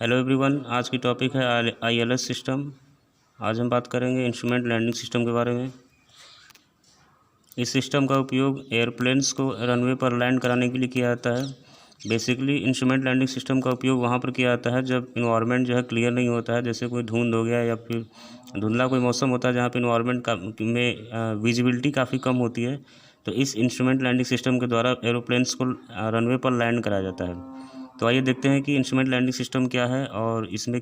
Hello everyone, आज की topic है आईएलएस सिस्टम। आज हम बात करेंगे इंस्ट्रूमेंट लैंडिंग सिस्टम के बारे में। इस सिस्टम का उपयोग एयरप्लेन्स को रनवे पर लैंड कराने के लिए किया जाता है। बेसिकली इंस्ट्रूमेंट लैंडिंग सिस्टम का उपयोग वहाँ पर किया जाता है जब इन्वायरमेंट जो है क्लियर नहीं होता है, जैसे कोई धुंध हो गया या फिर धुंधला कोई मौसम होता है जहाँ पे इन्वायरमेंट का में विजिबिलिटी काफ़ी कम होती है। तो इस इंस्ट्रूमेंट लैंडिंग सिस्टम के द्वारा एरोप्लेन्स को रनवे पर लैंड कराया जाता है। तो आइए देखते हैं कि इंस्ट्रूमेंट लैंडिंग सिस्टम क्या है और इसमें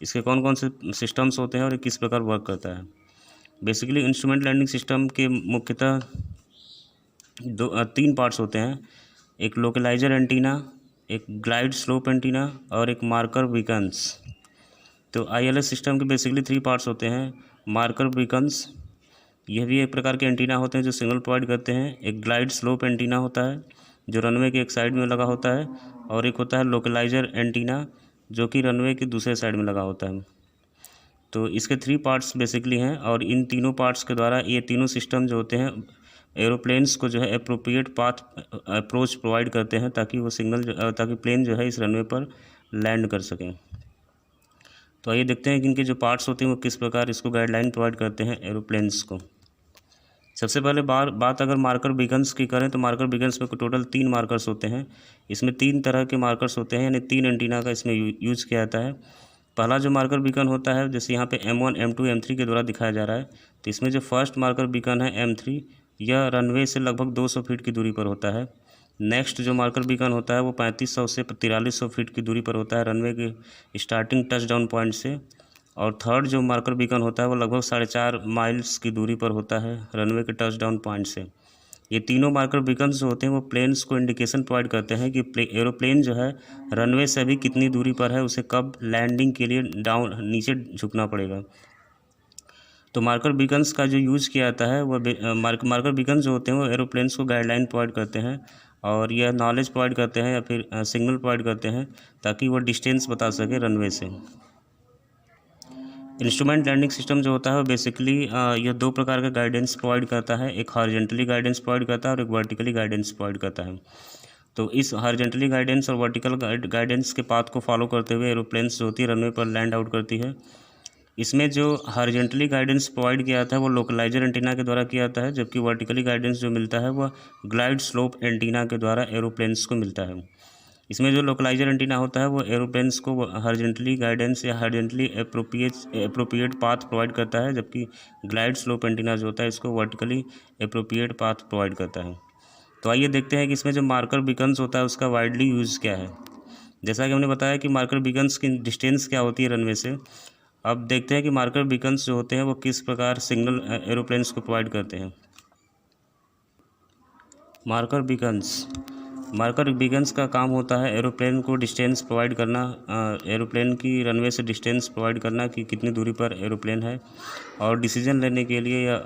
इसके कौन कौन से सिस्टम्स होते हैं और ये किस प्रकार वर्क करता है। बेसिकली इंस्ट्रूमेंट लैंडिंग सिस्टम के मुख्यतः तीन पार्ट्स होते हैं। एक लोकलाइजर एंटीना, एक ग्लाइड स्लोप एंटीना और एक मार्कर बीकन्स। तो आईएलएस सिस्टम के बेसिकली थ्री पार्ट्स होते हैं। मार्कर बीकन्स, यह भी एक प्रकार के एंटीना होते हैं जो सिग्नल प्रोवाइड करते हैं। एक ग्लाइड स्लोप एंटीना होता है जो रनवे के एक साइड में लगा होता है, और एक होता है लोकलाइजर एंटीना जो कि रनवे के दूसरे साइड में लगा होता है। तो इसके थ्री पार्ट्स बेसिकली हैं, और इन तीनों पार्ट्स के द्वारा ये तीनों सिस्टम जो होते हैं एरोप्लेन्स को जो है अप्रोप्रिएट पाथ अप्रोच प्रोवाइड करते हैं ताकि वो ताकि प्लेन जो है इस रनवे पर लैंड कर सकें। तो आइए देखते हैं कि इनके जो पार्ट्स होते हैं वो किस प्रकार इसको गाइडलाइन प्रोवाइड करते हैं एरोप्लेन्स को। सबसे पहले बात अगर मार्कर बीकन्स की करें तो मार्कर बीकन्स में टोटल 3 मार्कर्स होते हैं। इसमें 3 तरह के मार्कर्स होते हैं, यानी 3 एंटीना का इसमें यूज़ किया जाता है। पहला जो मार्कर बीकन होता है, जैसे यहाँ पे M1, M2, M3 के द्वारा दिखाया जा रहा है, तो इसमें जो फर्स्ट मार्कर बीकन है M3, यह रनवे से लगभग 200 फीट की दूरी पर होता है। नेक्स्ट जो मार्कर बीकन होता है वो 3500 से 4300 फीट की दूरी पर होता है रनवे के स्टार्टिंग टच डाउन पॉइंट से। और थर्ड जो मार्कर बीकन होता है वो लगभग 4.5 माइल्स की दूरी पर होता है रनवे के टच डाउन पॉइंट से। ये तीनों मार्कर बीकन्स जो होते हैं वो प्लेन्स को इंडिकेशन प्रोवाइड करते हैं कि एरोप्लेन जो है रनवे से अभी कितनी दूरी पर है, उसे कब लैंडिंग के लिए नीचे झुकना पड़ेगा। तो मार्कर बीकन्स का जो यूज़ किया जाता है वह मार्कर बीकन्स जो होते हैं वो एरोप्लेन्स को गाइडलाइन प्रोवाइड करते हैं, और यह नॉलेज प्रोवाइड करते हैं या फिर सिग्नल प्रोवाइड करते हैं ताकि वह डिस्टेंस बता सके रनवे से। इंस्ट्रूमेंट लैंडिंग सिस्टम जो होता है वो बेसिकली यह दो प्रकार का गाइडेंस प्रोवाइड करता है। एक हॉरिजॉन्टली गाइडेंस प्रोवाइड करता है और एक वर्टिकली गाइडेंस प्रोवाइड करता है। तो इस हॉरिजॉन्टली गाइडेंस और वर्टिकल गाइडेंस के पाथ को फॉलो करते हुए एरोप्लेन्स जो होती है रनवे पर लैंड आउट करती है। इसमें जो हॉरिजॉन्टली गाइडेंस प्रोवाइड किया जाता है वो लोकलाइजर एंटीना के द्वारा किया जाता है, जबकि वर्टिकली गाइडेंस जो मिलता है वह ग्लाइड स्लोप एंटीना के द्वारा एरोप्लेन्स को मिलता है। इसमें जो लोकलाइजर एंटीना होता है वो एरोप्लेन्स को हॉरिजॉन्टली गाइडेंस या हॉरिजॉन्टली अप्रोप्रिएट पाथ प्रोवाइड करता है, जबकि ग्लाइड स्लोप एंटीना जो होता है इसको वर्टिकली अप्रोप्रिएट पाथ प्रोवाइड करता है। तो आइए देखते हैं कि इसमें जो मार्कर बीकन्स होता है उसका वाइडली यूज़ क्या है। जैसा कि हमने बताया कि मार्कर बीकन्स की डिस्टेंस क्या होती है रनवे से। अब देखते हैं कि मार्कर बीकन्स जो होते हैं वो किस प्रकार सिग्नल एरोप्लेन्स को प्रोवाइड करते हैं। मार्कर बीकन्स का काम होता है एरोप्लेन को डिस्टेंस प्रोवाइड करना, एरोप्लेन की रनवे से डिस्टेंस प्रोवाइड करना कि कितनी दूरी पर एरोप्लेन है, और डिसीजन लेने के लिए या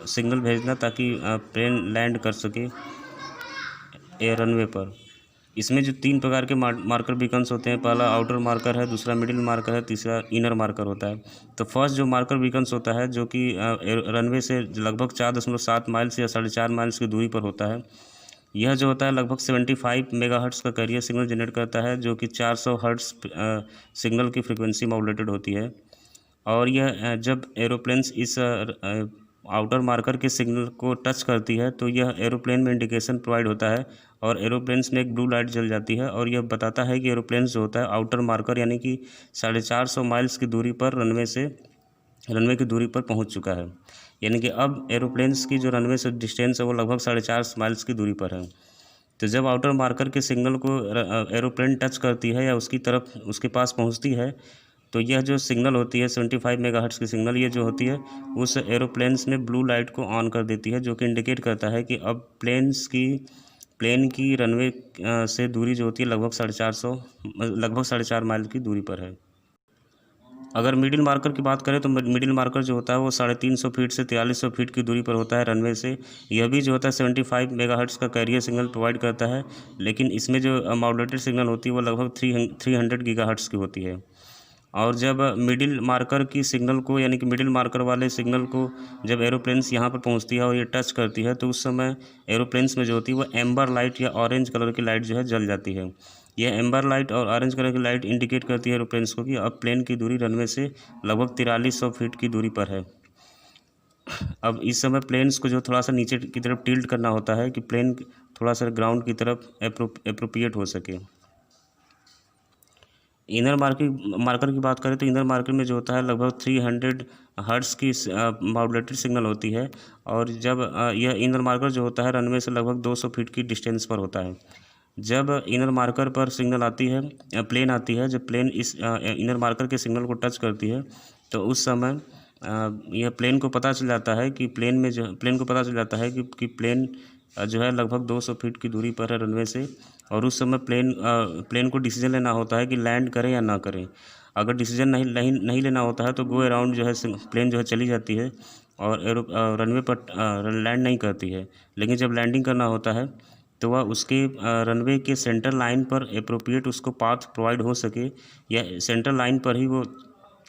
सिग्नल भेजना ताकि प्लेन लैंड कर सके एयर रनवे पर। इसमें जो 3 प्रकार के मार्कर बीकन्स होते हैं, पहला आउटर मार्कर है, दूसरा मिडिल मार्कर है, तीसरा इनर मार्कर होता है। तो फर्स्ट जो मार्कर बीकन्स होता है जो कि रनवे से लगभग 4.7 माइल्स या 4.5 माइल्स की दूरी पर होता है, यह जो होता है लगभग 75 मेगाहर्ट्ज़ का कैरियर सिग्नल जनरेट करता है, जो कि 400 हर्ट्ज़ सिग्नल की फ्रिक्वेंसी मॉड्यूलेटेड होती है। और यह जब एरोप्लेन्स इस आउटर मार्कर के सिग्नल को टच करती है तो यह एरोप्लेन में इंडिकेशन प्रोवाइड होता है, और एरोप्लेन्स में एक ब्लू लाइट जल जाती है, और यह बताता है कि एरोप्लेन्स जो होता है आउटर मार्कर यानी कि 450 माइल्स की दूरी पर रनवे की दूरी पर पहुंच चुका है। यानी कि अब एरोप्लेन्स की जो रनवे से डिस्टेंस है वो लगभग 4.5 माइल्स की दूरी पर है। तो जब आउटर मार्कर के सिग्नल को एरोप्लेन टच करती है या उसकी तरफ उसके पास पहुंचती है, तो यह जो सिग्नल होती है 75 मेगाहर्ट्ज़ की सिग्नल, ये जो होती है उस एरोप्लेन्स में ब्लू लाइट को ऑन कर देती है, जो कि इंडिकेट करता है कि अब प्लेन की रनवे से दूरी जो होती है लगभग 4.5 माइल की दूरी पर है। अगर मिडिल मार्कर की बात करें तो मिडिल मार्कर जो होता है वो 350 फीट से 4300 फीट की दूरी पर होता है रनवे से। यह भी जो होता है 75 मेगाहर्ट्ज़ का कैरियर सिग्नल प्रोवाइड करता है, लेकिन इसमें जो मॉड्यूलेटेड सिग्नल होती है वो लगभग 300 गीगाहर्ट्ज़ की होती है। और जब मिडिल मार्कर की सिग्नल को यानी कि मिडिल मार्कर वाले सिग्नल को जब एरोप्लेन्स यहाँ पर पहुँचती है और ये टच करती है, तो उस समय एरोप्लेन्स में जो होती है वो एम्बर लाइट या ऑरेंज कलर की लाइट जो है जल जाती है। यह एम्बर लाइट और ऑरेंज कलर की लाइट इंडिकेट करती है एरोप्लेन्स को कि अब प्लेन की दूरी रनवे से लगभग 4300 फीट की दूरी पर है। अब इस समय प्लेन्स को जो थोड़ा सा नीचे की तरफ टिल्ट करना होता है कि प्लेन थोड़ा सा ग्राउंड की तरफ अप्रोप्रिएट हो सके। इनर मार्कर की बात करें तो इनर मार्कर में जो होता है लगभग 300 हर्ट्ज की मॉड्यूलेटेड सिग्नल होती है, और जब यह इनर मार्कर जो होता है रनवे से लगभग 200 फीट की डिस्टेंस पर होता है। जब इनर मार्कर पर सिग्नल आती है, प्लेन आती है, जब प्लेन इस इनर मार्कर के सिग्नल को टच करती है तो उस समय यह प्लेन को पता चल जाता है कि प्लेन को पता चल जाता है कि प्लेन जो है लगभग 200 फीट की दूरी पर है रनवे से। और उस समय प्लेन को डिसीजन लेना होता है कि लैंड करें या ना करें। अगर डिसीजन नहीं लेना होता है तो गो अराउंड जो है प्लेन जो है चली जाती है और रनवे पर लैंड नहीं करती है। लेकिन जब लैंडिंग करना होता है तो वह उसके रनवे के सेंटर लाइन पर अप्रोप्रिएट उसको पाथ प्रोवाइड हो सके, या सेंटर लाइन पर ही वो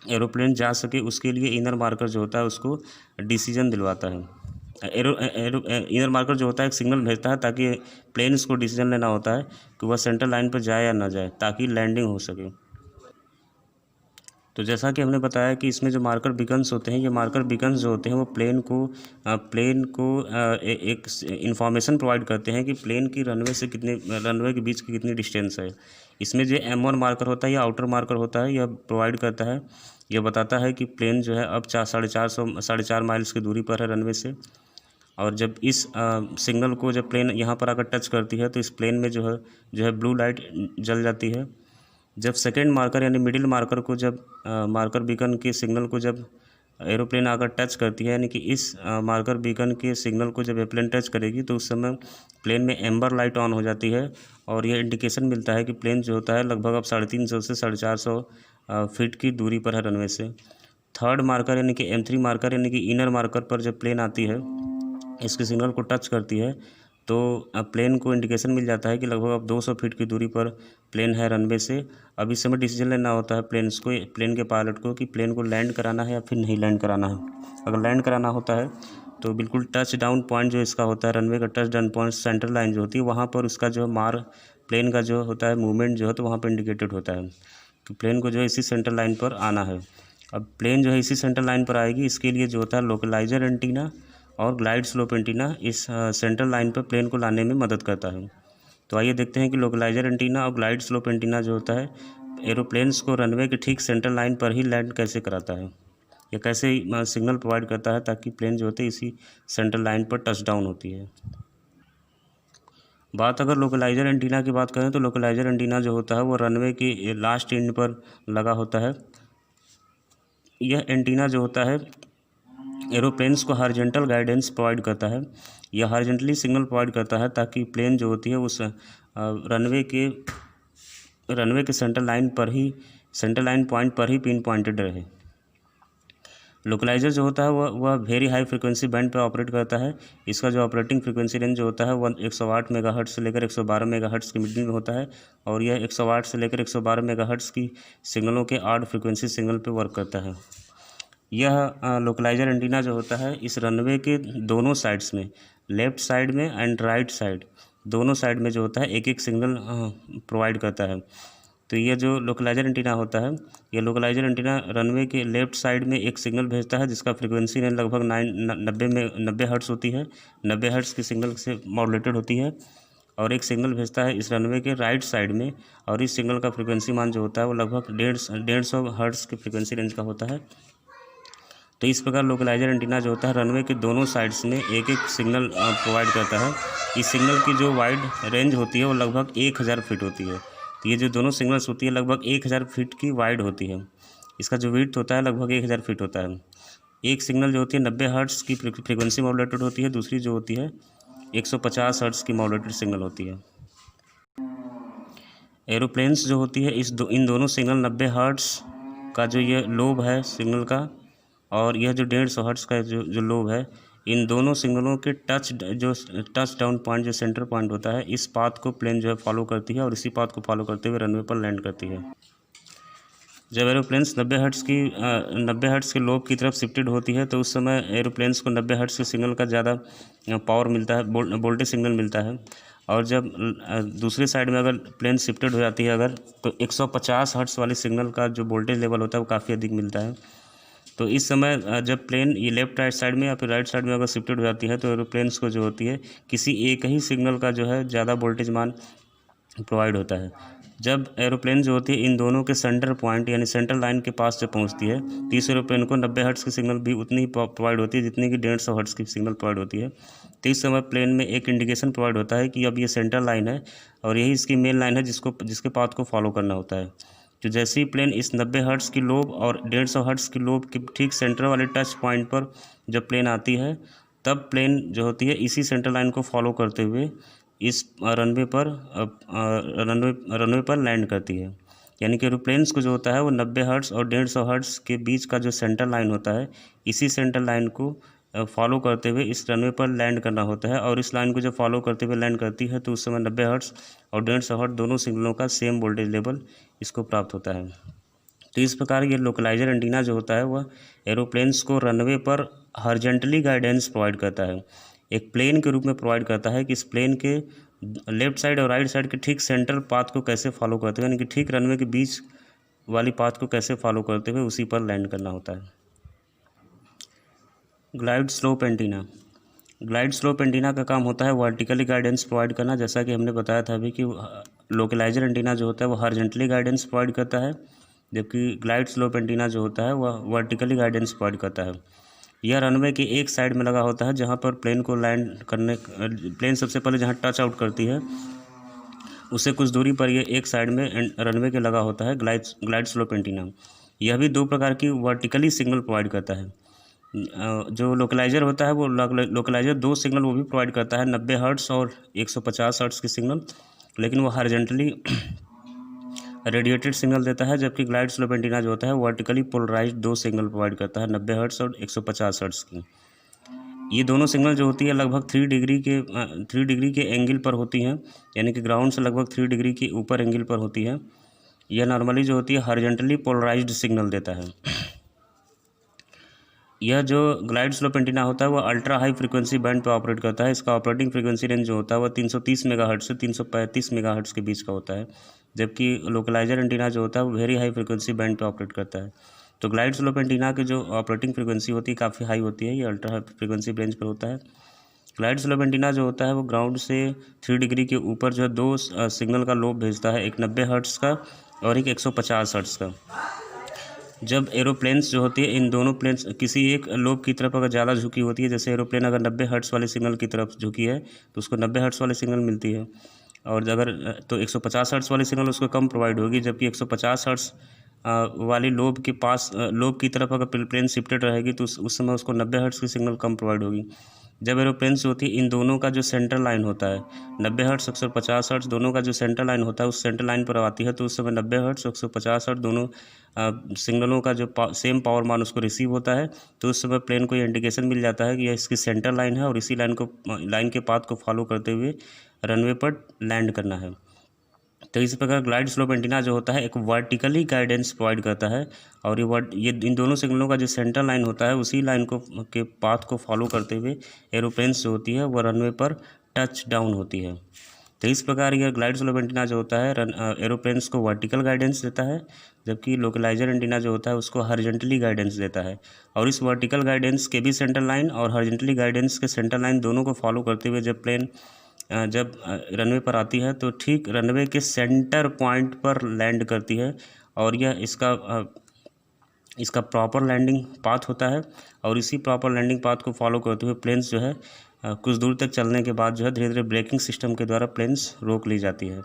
एरोप्लेन जा सके, उसके लिए इनर मार्कर जो होता है उसको डिसीजन दिलवाता है। इनर मार्कर जो होता है एक सिग्नल भेजता है ताकि प्लेन्स को डिसीजन लेना होता है कि वह सेंटर लाइन पर जाए या ना जाए, ताकि लैंडिंग हो सके। तो जैसा कि हमने बताया कि इसमें जो मार्कर बीकन्स होते हैं, ये मार्कर बीकन्स जो होते हैं वो प्लेन को एक इंफॉर्मेशन प्रोवाइड करते हैं कि प्लेन की रनवे के बीच की कितनी डिस्टेंस है। इसमें जो M1 मार्कर होता है या आउटर मार्कर होता है, यह प्रोवाइड करता है, यह बताता है कि प्लेन जो है अब 450 माइल्स की दूरी पर है रनवे से। और जब इस सिग्नल को जब प्लेन यहाँ पर आकर टच करती है तो इस प्लेन में जो है ब्लू लाइट जल जाती है। जब सेकेंड मार्कर यानी मिडिल मार्कर को जब मार्कर बीकन के सिग्नल को जब एरोप्लेन आकर टच करती है, यानी कि इस मार्कर बीकन के सिग्नल को जब एरोप्लेन टच करेगी तो उस समय प्लेन में एम्बर लाइट ऑन हो जाती है, और यह इंडिकेशन मिलता है कि प्लेन जो होता है लगभग अब 350 से 450 फीट की दूरी पर है रनवे से। थर्ड मार्कर यानी कि M3 मार्कर यानी कि इनर मार्कर पर जब प्लेन आती है, इसके सिग्नल को टच करती है, तो प्लेन को इंडिकेशन मिल जाता है कि लगभग अब 200 फीट की दूरी पर प्लेन है रनवे से। अब इस समय डिसीजन लेना होता है प्लेन के पायलट को कि प्लेन को लैंड कराना है या फिर नहीं लैंड कराना है। अगर लैंड कराना होता है तो बिल्कुल टच डाउन पॉइंट जो इसका होता है रनवे का touch down point centre line जो होती है वहाँ पर उसका जो प्लेन का जो होता है मूवमेंट जो है तो वहाँ पर इंडिकेटेड होता है कि प्लेन को जो है इसी सेंटर लाइन पर आना है। अब प्लेन जो है इसी सेंटर लाइन पर आएगी, इसके लिए जो होता है लोकलाइजर एंटीना और ग्लाइड स्लोप एंटीना इस सेंट्रल लाइन पर प्लेन को लाने में मदद करता है। तो आइए देखते हैं कि लोकलाइजर एंटीना और ग्लाइड स्लोप एंटीना जो होता है एरोप्लेन्स को रनवे के ठीक सेंट्रल लाइन पर ही लैंड कैसे कराता है, या कैसे सिग्नल प्रोवाइड करता है ताकि प्लेन जो होते हैं इसी सेंट्रल लाइन पर टच डाउन होती है। बात अगर लोकलाइजर एंटीना की बात करें तो लोकलाइजर एंटीना जो होता है वो रनवे की लास्ट एंड पर लगा होता है। यह एंटीना जो होता है एरोप्लेन्स को हॉरिजॉन्टल गाइडेंस प्रोवाइड करता है, यह हॉरिजॉन्टली सिग्नल प्रोवाइड करता है ताकि प्लेन जो होती है उस रनवे के सेंटर लाइन पॉइंट पर ही पिन पॉइंटेड रहे। लोकलाइजर जो होता है वह वेरी हाई फ्रिक्वेंसी बैंड पर ऑपरेट करता है। इसका जो ऑपरेटिंग फ्रिक्वेंसी रेंज जो होता है वह 108 मेगाहर्ट्ज़ से लेकर 112 मेगाहर्ट्ज़ के मिडिल में होता है, और यह 108 से लेकर 112 मेगाहर्ट्ज़ की सिग्नलों के ऑड फ्रिक्वेंसी सिग्नल पर वर्क करता है। यह लोकलाइजर एंटीना जो होता है इस रनवे के दोनों साइड्स में, लेफ़्ट साइड में एंड राइट साइड, दोनों साइड में जो होता है एक एक सिग्नल प्रोवाइड करता है। तो ये जो लोकलाइजर एंटीना होता है, ये लोकलाइजर एंटीना रनवे के लेफ़्ट साइड में एक सिग्नल भेजता है जिसका फ्रिक्वेंसी रेंज लगभग 90 हर्ट्ज़ होती है, 90 हर्ट्ज़ की सिग्नल से मॉड्यूलेटेड होती है, और एक सिग्नल भेजता है इस रनवे के राइट साइड में, और इस सिग्नल का फ्रिक्वेंसी मान जो होता है वो लगभग 150 हर्ट्ज़ के फ्रिक्वेंसी रेंज का होता है। तो इस प्रकार लोकलाइजर एंटीना जो होता है रनवे के दोनों साइड्स में एक एक सिग्नल प्रोवाइड करता है। इस सिग्नल की जो वाइड रेंज होती है वो लगभग 1000 फीट होती है। तो ये जो दोनों सिग्नल्स होती है लगभग 1000 फीट की वाइड होती है। इसका जो विड्थ होता है लगभग 1000 फीट होता है। एक सिग्नल जो होती है 90 हर्ट्ज़ की फ्रिक्वेंसी मॉड्यूलेटेड होती है, दूसरी जो होती है 150 हर्ट्ज़ की मॉड्यूलेटेड सिग्नल होती है। एरोप्लेन्स जो होती है इन दोनों सिग्नल 90 हर्ट्ज़ का जो ये लोब है सिग्नल का, और यह जो 150 हर्ट्ज़ का जो लोब है, इन दोनों सिग्नलों के टच डाउन पॉइंट जो सेंटर पॉइंट होता है, इस पाथ को प्लेन जो है फॉलो करती है और इसी पाथ को फॉलो करते हुए रनवे पर लैंड करती है। जब एरोप्लेन्स 90 हर्ट्ज़ के लोब की तरफ शिफ्टेड होती है तो उस समय एरोप्लेन्स को 90 हर्ट्ज़ के सिग्नल का ज़्यादा पावर मिलता है, वोल्टेज सिग्नल मिलता है, और जब दूसरे साइड में अगर प्लेन शिफ्टेड हो जाती है अगर, तो 150 हर्ट्ज़ वाले सिग्नल का जो वोल्टेज लेवल होता है वो काफ़ी अधिक मिलता है। तो इस समय जब प्लेन ये लेफ्ट राइट साइड में या फिर राइट साइड में अगर शिफ्टेड हो जाती है, तो एरोप्लेन्स को जो होती है किसी एक ही सिग्नल का जो है ज़्यादा वोल्टेज मान प्रोवाइड होता है। जब एरोप्लेन जो होती है इन दोनों के सेंटर पॉइंट यानी सेंट्रल लाइन के पास जब पहुंचती है, तो इस एरोप्लेन को 90 हर्ट्ज़ की सिग्नल भी उतनी ही प्रोवाइड होती है जितनी कि 150 हर्ट्ज़ की सिग्नल प्रोवाइड होती है। तो इस समय प्लेन में एक इंडिकेशन प्रोवाइड होता है कि अब ये सेंट्रल लाइन है और यही इसकी मेन लाइन है जिसके पाथ को फॉलो करना होता है। तो जैसे ही प्लेन इस 90 हर्ट्ज़ की लोब और 150 हर्ट्ज़ की लोब के ठीक सेंटर वाले टच पॉइंट पर जब प्लेन आती है, तब प्लेन जो होती है इसी सेंट्रल लाइन को फॉलो करते हुए इस रनवे पर लैंड करती है। यानी कि एरोप्लेन्स को जो होता है वो 90 हर्ट्ज़ और 150 हर्ट्ज़ के बीच का जो सेंट्रल लाइन होता है, इसी सेंट्रल लाइन को फॉलो करते हुए इस रनवे पर लैंड करना होता है। और इस लाइन को जब फॉलो करते हुए लैंड करती है, तो उस समय 90 हर्ट्ज़ और 150 हर्ट्ज़ दोनों सिग्नलों का सेम वोल्टेज लेवल इसको प्राप्त होता है। तो इस प्रकार ये लोकलाइजर एंटीना जो होता है वह एरोप्लेन्स को रनवे पर हॉरिजॉन्टली गाइडेंस प्रोवाइड करता है, एक प्लेन के रूप में प्रोवाइड करता है कि इस प्लेन के लेफ्ट साइड और राइट साइड के ठीक सेंट्रल पाथ को कैसे फॉलो करते हुए, यानी कि ठीक रनवे के बीच वाली पाथ को कैसे फॉलो करते हुए उसी पर लैंड करना होता है। Glide slope antenna. Glide slope antenna का काम होता है वर्टिकली गाइडेंस प्रोवाइड करना, जैसा कि हमने बताया था अभी कि लोकलाइजर एंटीना जो होता है वो हॉरिजॉन्टली गाइडेंस प्रोवाइड करता है, जबकि ग्लाइड स्लोप एंटीना जो होता है वह वर्टिकली गाइडेंस प्रोवाइड करता है। यह रनवे के एक साइड में लगा होता है जहाँ पर प्लेन को लैंड करने प्लेन सबसे पहले जहाँ टच आउट करती है उससे कुछ दूरी पर यह एक साइड में रनवे के लगा होता है ग्लाइड स्लोप एंटीना। यह भी दो प्रकार की वर्टिकली सिग्नल प्रोवाइड करता है। जो लोकलाइजर होता है वो लोकलाइजर दो सिग्नल वो भी प्रोवाइड करता है, 90 हर्ट्ज़ और 150 हर्ट्ज़ की सिग्नल, लेकिन वो हॉरिजॉन्टली रेडिएटेड सिग्नल देता है, जबकि ग्लाइड स्लोप एंटीना जो होता है वर्टिकली पोलराइज्ड दो सिग्नल प्रोवाइड करता है, 90 हर्ट्ज़ और 150 हर्ट्ज़ की। ये दोनों सिग्नल जो होती है लगभग 3 डिग्री के एंगल पर होती हैं, यानी कि ग्राउंड से लगभग 3 डिग्री के ऊपर एंगल पर होती है। यह नॉर्मली जो होती है हॉरिजॉन्टली पोलराइज्ड सिग्नल देता है। यह जो ग्लाइड स्लोप एंटीना होता है वह अल्ट्रा हाई फ्रीक्वेंसी बैंड पर ऑपरेट करता है। इसका ऑपरेटिंग फ्रीक्वेंसी रेंज जो होता है वह 330 मेगाहर्ट्ज़ से 335 मेगाहर्ट्ज़ के बीच का होता है, जबकि लोकलाइजर एंटीना जो होता है वो वेरी हाई फ्रीक्वेंसी बैंड पर ऑपरेट करता है। तो ग्लाइड स्लोप एंटीना की जो ऑपरेटिंग फ्रीक्वेंसी होती है काफ़ी हाई होती है, ये अल्ट्रा हाई फ्रीक्वेंसी रेंज पर होता है। ग्लाइड स्लोप एंटीना जो होता है वो ग्राउंड से 3 डिग्री के ऊपर जो है दो सिग्नल का लोब भेजता है, एक 90 हर्ट्ज़ का और एक 150 हर्ट्ज़ का। जब एरोप्लेन्स जो होती है इन दोनों प्लेन्स किसी एक लोब की तरफ अगर ज़्यादा झुकी होती है, जैसे एरोप्लेन अगर 90 हर्ट्ज़ वाले सिग्नल की तरफ झुकी है तो उसको 90 हर्ट्ज़ वाले सिग्नल मिलती है, और अगर तो 150 हर्ट्ज़ वाली सिग्नल उसको कम प्रोवाइड होगी, जबकि 150 हर्ट्ज़ वाली लोब के पास लोब की तरफ अगर प्लेन शिफ्टेड रहेगी तो उस समय उसको 90 हर्ट्ज़ की सिग्नल कम प्रोवाइड होगी। जब एरोप्लेन्स होती है इन दोनों का जो सेंट्रल लाइन होता है 90 हर्ट्ज़ 150 हर्ट्ज़ दोनों का जो सेंट्रल लाइन होता है उस सेंट्रल लाइन पर आती है, तो उस समय 90 हर्ट्ज़ 150 हर्ट्ज़ दोनों सिग्नलों का जो सेम पावर मान उसको रिसीव होता है, तो उस समय प्लेन को ये इंडिकेशन मिल जाता है कि यह इसकी सेंट्रल लाइन है और इसी लाइन के पाथ को फॉलो करते हुए रनवे पर लैंड करना है। तो इस प्रकार ग्लाइड स्लोप एंटीना जो होता है एक वर्टिकली गाइडेंस प्रोवाइड करता है, और ये इन दोनों सिग्नलों का जो सेंट्रल लाइन होता है उसी लाइन के पाथ को फॉलो करते हुए एरोप्लेन्स जो होती है वह रनवे पर टच डाउन होती है। तो इस प्रकार यह ग्लाइड स्लोप एंटीना जो होता है एरोप्लेन्स को वर्टिकल गाइडेंस देता है, जबकि लोकलाइजर एंटीना जो होता है उसको हॉरिजॉन्टली गाइडेंस देता है। और इस वर्टिकल गाइडेंस के भी सेंट्रल लाइन और हॉरिजॉन्टली गाइडेंस के सेंट्रल लाइन दोनों को फॉलो करते हुए जब प्लेन रनवे पर आती है तो ठीक रनवे के सेंटर पॉइंट पर लैंड करती है, और यह इसका प्रॉपर लैंडिंग पाथ होता है, और इसी प्रॉपर लैंडिंग पाथ को फॉलो करते हुए प्लेन्स जो है कुछ दूर तक चलने के बाद जो है धीरे धीरे ब्रेकिंग सिस्टम के द्वारा प्लेन्स रोक ली जाती है।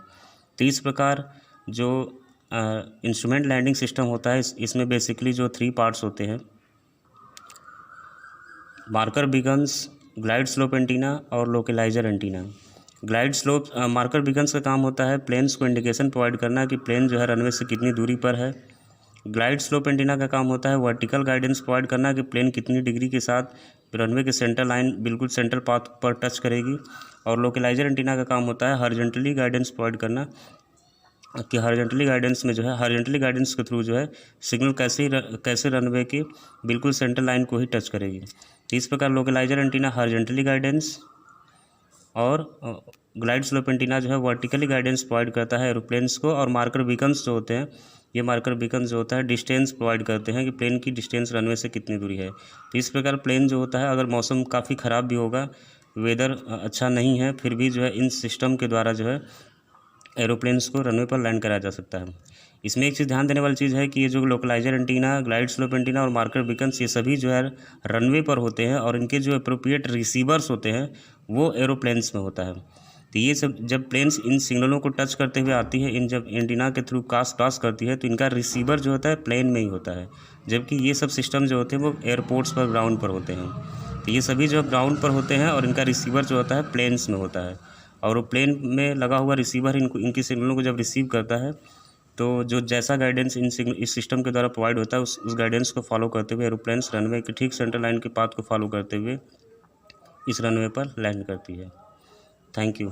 तो इस प्रकार जो इंस्ट्रूमेंट लैंडिंग सिस्टम होता है इसमें बेसिकली जो 3 पार्ट्स होते हैं, marker beacons, glide slope antenna और localiser antenna. Glide slope marker beacons का काम होता है प्लेन्स को इंडिकेशन प्रोवाइड करना कि प्लेन जो है रनवे से कितनी दूरी पर है। ग्लाइड स्लोप एंटीना का काम होता है वर्टिकल गाइडेंस प्रोवाइड करना कि प्लेन कितनी डिग्री के साथ रनवे के सेंटर लाइन बिल्कुल सेंटर पाथ पर टच करेगी। और लोकलाइजर एंटीना का काम होता है हॉरिजॉन्टली गाइडेंस प्रोवाइड करना कि हॉरिजॉन्टली गाइडेंस में जो है हॉरिजॉन्टली गाइडेंस के थ्रू जो है सिग्नल कैसे रनवे के बिल्कुल सेंटर लाइन को ही टच करेगी। तो इस प्रकार लोकलाइजर एंटीना हॉरिजॉन्टली गाइडेंस और ग्लाइड स्लोप एंटीना जो है वर्टिकली गाइडेंस प्रोवाइड करता है एरोप्लेन्स को, और मार्कर बीकन्स जो होते हैं, ये मार्कर बीकन जो होता है डिस्टेंस प्रोवाइड करते हैं कि प्लेन की डिस्टेंस रनवे से कितनी दूरी है। तो इस प्रकार प्लेन जो होता है, अगर मौसम काफ़ी ख़राब भी होगा, वेदर अच्छा नहीं है, फिर भी जो है इन सिस्टम के द्वारा जो है एरोप्लेन्स को रनवे पर लैंड कराया जा सकता है। इसमें एक चीज़ ध्यान देने वाली चीज़ है कि ये जो लोकलाइजर एंटीना, ग्लाइड स्लोप एंटीना और मार्कर बीकन्स, ये सभी जो है रनवे पर होते हैं, और इनके जो अप्रोप्रिएट रिसीवर्स होते हैं वो एरोप्लेन्स में होता है। तो ये सब जब प्लेन्स इन सिग्नलों को टच करते हुए आती है, इन जब एंटीना के थ्रू क्रॉस करती है, तो इनका रिसीवर जो होता है प्लेन में ही होता है, जबकि ये सब सिस्टम जो होते हैं वो एयरपोर्ट्स पर, ग्राउंड पर होते हैं। तो ये सभी जो ग्राउंड पर होते हैं और इनका रिसीवर जो होता है प्लेन्स में होता है, और वो प्लेन में लगा हुआ रिसीवर इनकी सिग्नलों को जब रिसीव करता है, तो जो जैसा गाइडेंस इस सिस्टम के द्वारा प्रोवाइड होता है, उस गाइडेंस को फॉलो करते हुए एरोप्लेन्स रनवे के ठीक सेंटर लाइन के पाथ को फॉलो करते हुए इस रनवे पर लैंड करती है। Thank you.